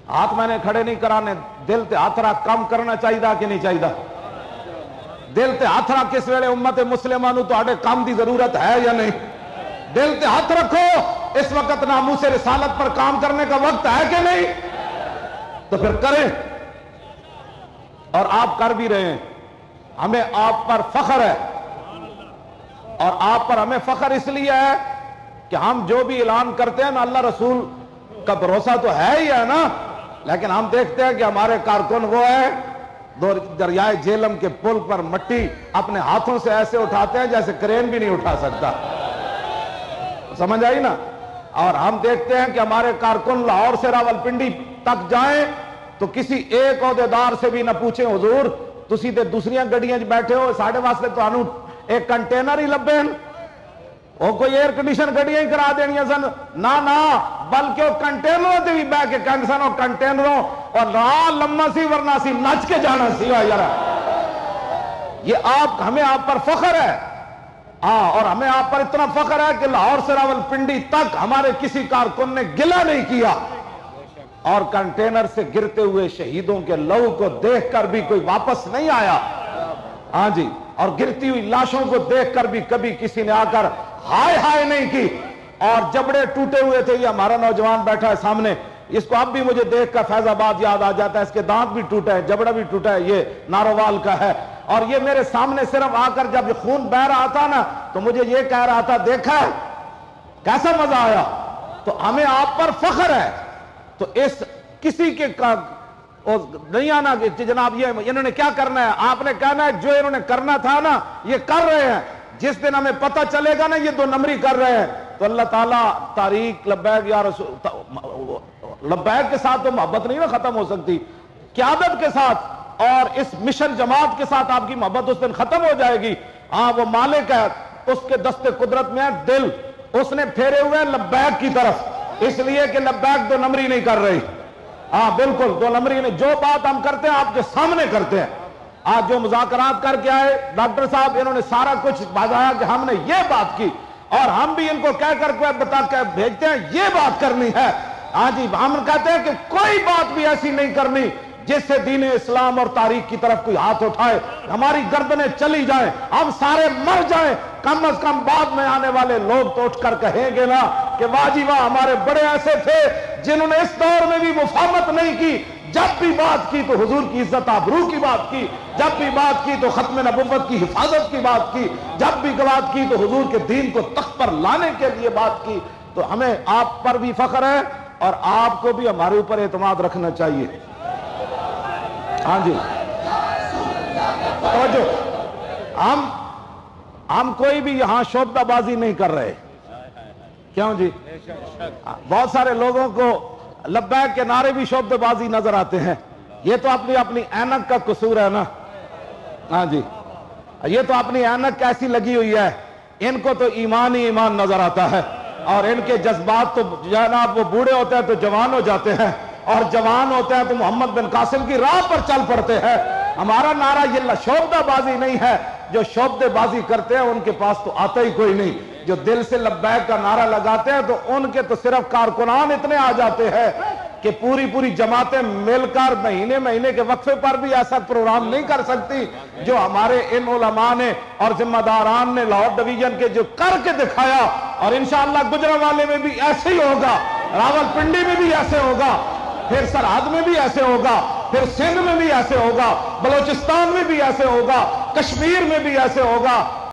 ہاتھ میں نے کھڑے نہیں کرانے، دل تے ہاتھ رکھ کام کرنا چاہیے کہ نہیں چاہیے؟ دل تے ہاتھ رکھ کس ویلے امت مسلمہ نو تہاڈے کام دی ضرورت ہے یا نہیں؟ دل تے ہاتھ رکھو، اس وقت ناموس رسالت پر کام کرنے کا وقت ہے کہ نہیں؟ تو پھر کریں، اور آپ کر بھی رہے ہیں۔ ہمیں آپ پر فخر ہے، اور آپ پر ہمیں فخر اس لیے ہے کہ ہم جو بھی اعلان کرتے ہیں نا، اللہ رسول کا بھروسہ تو ہے ہی ہے نا، لیکن ہم دیکھتے ہیں کہ ہمارے کارکن وہ ہے دریائے جہلم کے پل پر مٹی اپنے ہاتھوں سے ایسے اٹھاتے ہیں جیسے کرین بھی نہیں اٹھا سکتا، سمجھ آئی نا؟ اور ہم دیکھتے ہیں کہ ہمارے کارکن لاہور سے راولپنڈی تک جائیں تو کسی ایک عہدیدار سے بھی نہ پوچھیں حضور تسی تے دوسریاں گڈیاں بیٹھے ہو، ساڑھے واسطے تو انہوں ایک کنٹینر ہی لبے وہ کوئی ایئر کنڈیشن گڈیاں ہی کرا دینیاں سن، نہ بلکہ وہ کنٹینروں تے بھی بہ کے کہندے سن، وہ کنٹینروں اور راہ لمبا سی ورنہ سی نچ کے جانا سی یار۔ یہ ہمیں آپ پر فخر ہے، اور ہمیں آپ پر اتنا فخر ہے کہ لاہور سے راولپنڈی تک ہمارے کسی کارکن نے گلہ نہیں کیا، اور کنٹینر سے گرتے ہوئے شہیدوں کے لہو کو دیکھ کر بھی کوئی واپس نہیں آیا، ہاں جی، اور گرتی ہوئی لاشوں کو دیکھ کر بھی کبھی کسی نے آ کر ہائے ہائے نہیں کی، اور جبڑے ٹوٹے ہوئے تھے۔ یہ ہمارا نوجوان بیٹھا ہے سامنے، اس کو اب بھی مجھے دیکھ کر فیض آباد یاد آ جاتا ہے، اس کے دانت بھی ٹوٹا ہے، جبڑا بھی ٹوٹا ہے، یہ ناروال کا ہے، اور یہ میرے سامنے صرف آ کر جب خون بہ رہا تھا نا تو مجھے یہ کہہ رہا تھا دیکھا ہے کیسا مزہ آیا۔ تو ہمیں آپ پر فخر ہے، تو اس کسی کے نہیں آنا کہ جناب یہ انہوں نے کیا کرنا ہے، آپ نے کہنا ہے جو انہوں نے کرنا تھا نا یہ کر رہے ہیں، جس دن ہمیں پتہ چلے گا نا یہ دو نمبری کر رہے ہیں تو اللہ تعالیٰ تاریخ لبیک یا رسول لبیک کے ساتھ تو محبت نہیں نا ختم ہو سکتی، قیادت کے ساتھ اور اس مشن جماعت کے ساتھ آپ کی محبت اس دن ختم ہو جائے گی۔ ہاں وہ مالک ہے، اس کے دست قدرت میں ہے دل، اس نے پھیرے ہوئے لبیک کی طرف، اس لیے کہ لبیک دو نمبری نہیں کر رہی، ہاں بالکل دو نمبری نہیں، جو بات ہم کرتے ہیں آپ کے سامنے کرتے ہیں۔ آج جو مذاکرات کر کے آئے ڈاکٹر صاحب انہوں نے سارا کچھ بتایا کہ ہم نے یہ بات کی، اور ہم بھی ان کو کہہ کر کے بتا کے بھیجتے ہیں یہ بات کرنی ہے۔ ہاں جی، ہم کہتے ہیں کہ کوئی بات بھی ایسی نہیں کرنی جس سے دین اسلام اور تاریخ کی طرف کوئی ہاتھ اٹھائے، ہماری گردنیں چلی جائیں، ہم سارے مر جائیں، کم از کم بعد میں آنے والے لوگ تو اٹھ کر کہیں گے نا کہ واہ جی واہ ہمارے بڑے ایسے تھے جنہوں نے اس دور میں بھی مفاہمت نہیں کی، جب بھی بات کی تو حضور کی عزت آبرو کی بات کی، جب بھی بات کی تو ختم نبوت کی حفاظت کی بات کی، جب بھی بات کی تو حضور کے دین کو تخت پر لانے کے لیے بات کی۔ تو ہمیں آپ پر بھی فخر ہے، اور آپ کو بھی ہمارے اوپر اعتماد رکھنا چاہیے۔ ہاں جی، توجہ، ہم کوئی بھی یہاں شعبدہ بازی نہیں کر رہے، کیوں جی؟ بہت سارے لوگوں کو لبیک کے نعرے بھی شعبدہ بازی نظر آتے ہیں، یہ تو اپنی اینک کا قصور ہے نا، ہاں جی، یہ تو اپنی اینک کیسی لگی ہوئی ہے، ان کو تو ایمان ہی ایمان نظر آتا ہے، اور ان کے جذبات تو جناب وہ بوڑھے ہوتے ہیں تو جوان ہو جاتے ہیں، اور جوان ہوتے ہیں تو محمد بن قاسم کی راہ پر چل پڑتے ہیں۔ ہمارا نعرہ یہ شعبدہ بازی نہیں ہے، جو شعبدہ بازی کرتے ہیں ان کے پاس تو آتا ہی کوئی نہیں، جو دل سے لبیک کا نعرہ لگاتے ہیں تو ان کے تو صرف کارکنان اتنے آ جاتے ہیں کہ پوری جماعتیں مل کر مہینے کے وقفے پر بھی ایسا پروگرام نہیں کر سکتی جو ہمارے ان علماء نے اور ذمہ داران نے لاہور ڈویژن کے جو کر کے دکھایا، اور انشاءاللہ گجرانوالے میں بھی ایسے ہی ہوگا، راولپنڈی میں بھی ایسے ہوگا، پھر سرحد میں بھی ایسے ہوگا، پھر سندھ میں بھی ایسے ہوگا، بلوچستان میں بھی ایسے ہوگا، کشمیر میں بھی ایسے ہوگا۔